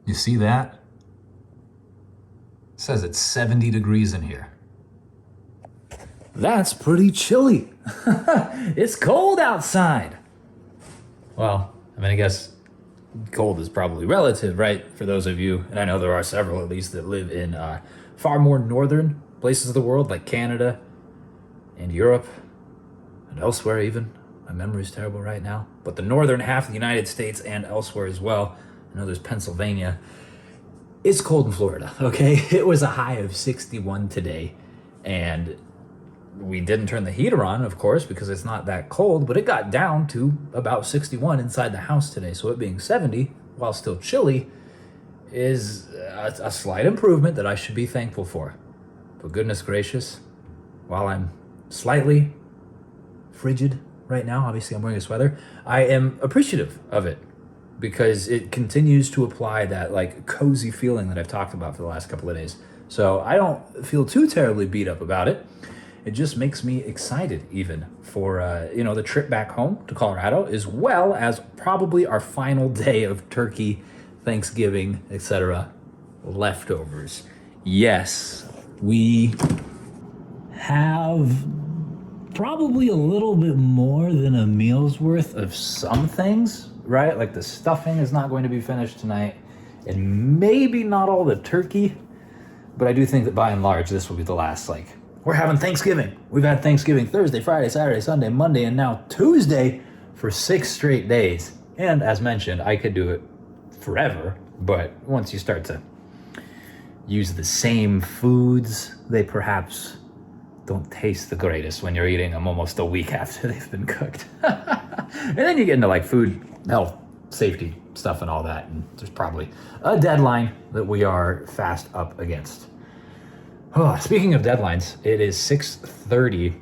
You see that? It says it's 70 degrees in here. That's pretty chilly. It's cold outside. Well, I mean, I guess cold is probably relative, right? For those of you, and I know there are several at least, that live in far more northern places of the world, like Canada and Europe and elsewhere even. My memory's terrible right now. But the northern half of the United States and elsewhere as well. I know there's Pennsylvania. It's cold in Florida, okay? It was a high of 61 today, and we didn't turn the heater on, of course, because it's not that cold, but it got down to about 61 inside the house today. So it being 70, while still chilly, is a slight improvement that I should be thankful for. But goodness gracious, while I'm slightly frigid right now, obviously I'm wearing a sweater, I am appreciative of it because it continues to apply that like cozy feeling that I've talked about for the last couple of days. So I don't feel too terribly beat up about it. It just makes me excited even for, the trip back home to Colorado, as well as probably our final day of turkey, Thanksgiving, etc. leftovers. Yes, we have probably a little bit more than a meal's worth of some things, right? Like the stuffing is not going to be finished tonight, and maybe not all the turkey, but I do think that by and large, this will be the last, we're having Thanksgiving. We've had Thanksgiving Thursday, Friday, Saturday, Sunday, Monday, and now Tuesday for 6 straight days. And as mentioned, I could do it forever, but once you start to use the same foods, they perhaps don't taste the greatest when you're eating them almost a week after they've been cooked. And then you get into food, health, safety stuff and all that, and there's probably a deadline that we are fast up against. Oh, speaking of deadlines, it is 6:30.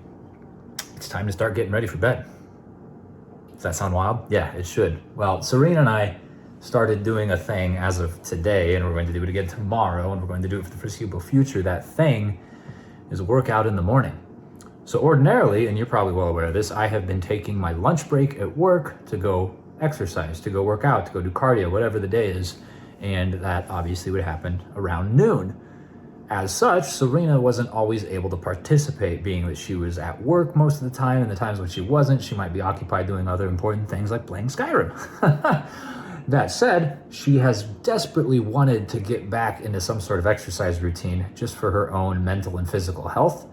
It's time to start getting ready for bed. Does that sound wild? Yeah, it should. Well, Serena and I started doing a thing as of today, and we're going to do it again tomorrow, and we're going to do it for the foreseeable future. That thing is a workout in the morning. So ordinarily, and you're probably well aware of this, I have been taking my lunch break at work to go exercise, to go work out, to go do cardio, whatever the day is, and that obviously would happen around noon. As such, Serena wasn't always able to participate, being that she was at work most of the time, and the times when she wasn't, she might be occupied doing other important things like playing Skyrim. That said, she has desperately wanted to get back into some sort of exercise routine just for her own mental and physical health.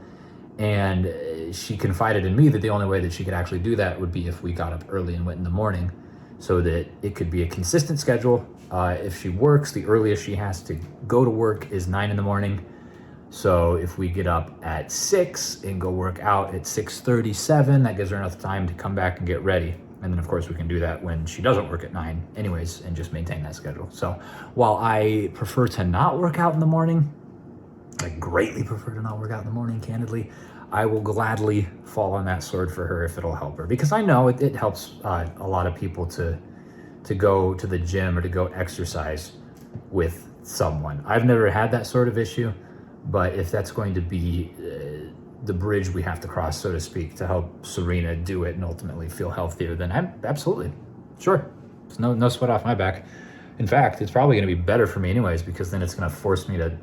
And she confided in me that the only way that she could actually do that would be if we got up early and went in the morning, so that it could be a consistent schedule. If she works, the earliest she has to go to work is 9 in the morning. So if we get up at 6 and go work out at 6:37, that gives her enough time to come back and get ready. And then of course we can do that when she doesn't work at 9 anyways, and just maintain that schedule. So while I prefer to not work out in the morning, I greatly prefer to not work out in the morning, candidly, I will gladly fall on that sword for her if it'll help her. Because I know it helps a lot of people to go to the gym or to go exercise with someone. I've never had that sort of issue, but if that's going to be the bridge we have to cross, so to speak, to help Serena do it and ultimately feel healthier, then I'm absolutely, sure. There's no sweat off my back. In fact, it's probably gonna be better for me anyways, because then it's gonna force me to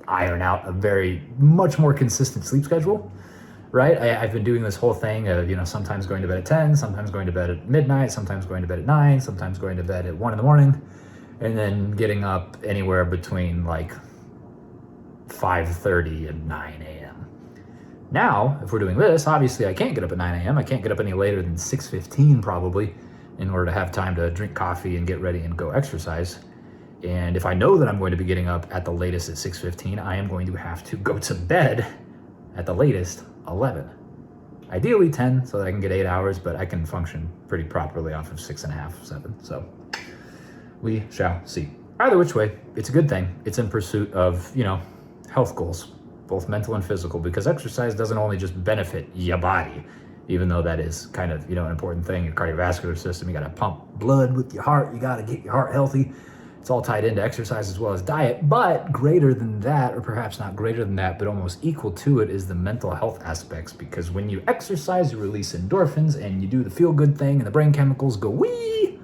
iron out a very much more consistent sleep schedule, right? I've been doing this whole thing of, sometimes going to bed at 10, sometimes going to bed at midnight, sometimes going to bed at 9, sometimes going to bed at 1 in the morning, and then getting up anywhere between 5:30 and 9 a.m. Now, if we're doing this, obviously I can't get up at 9 a.m. I can't get up any later than 6:15 probably, in order to have time to drink coffee and get ready and go exercise. And if I know that I'm going to be getting up at the latest at 6:15, I am going to have to go to bed at the latest 11. Ideally 10, so that I can get 8 hours, but I can function pretty properly off of 6.5, 7. So we shall see. Either which way, it's a good thing. It's in pursuit of, health goals, both mental and physical, because exercise doesn't only just benefit your body, even though that is kind of, an important thing. Your cardiovascular system, you got to pump blood with your heart. You got to get your heart healthy. It's all tied into exercise as well as diet, but greater than that, or perhaps not greater than that, but almost equal to it, is the mental health aspects. Because when you exercise, you release endorphins and you do the feel-good thing and the brain chemicals go wee.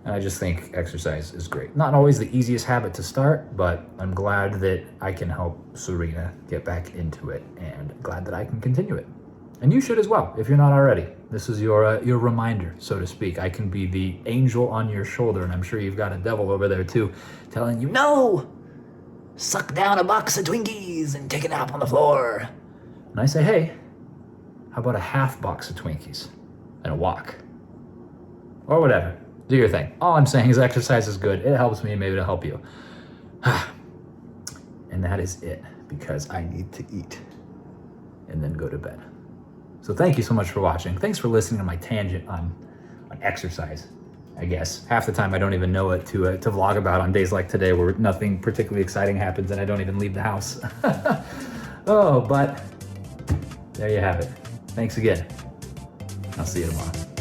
And I just think exercise is great. Not always the easiest habit to start, but I'm glad that I can help Serena get back into it, and glad that I can continue it. And you should as well, if you're not already. This is your reminder, so to speak. I can be the angel on your shoulder, and I'm sure you've got a devil over there too, telling you, no, suck down a box of Twinkies and take a nap on the floor. And I say, hey, how about a half box of Twinkies and a walk? Or whatever. Do your thing. All I'm saying is exercise is good. It helps me, maybe it'll help you. And that is it, because I need to eat and then go to bed. So thank you so much for watching. Thanks for listening to my tangent on exercise, I guess. Half the time I don't even know what to vlog about on days like today where nothing particularly exciting happens and I don't even leave the house. Oh, but there you have it. Thanks again. I'll see you tomorrow.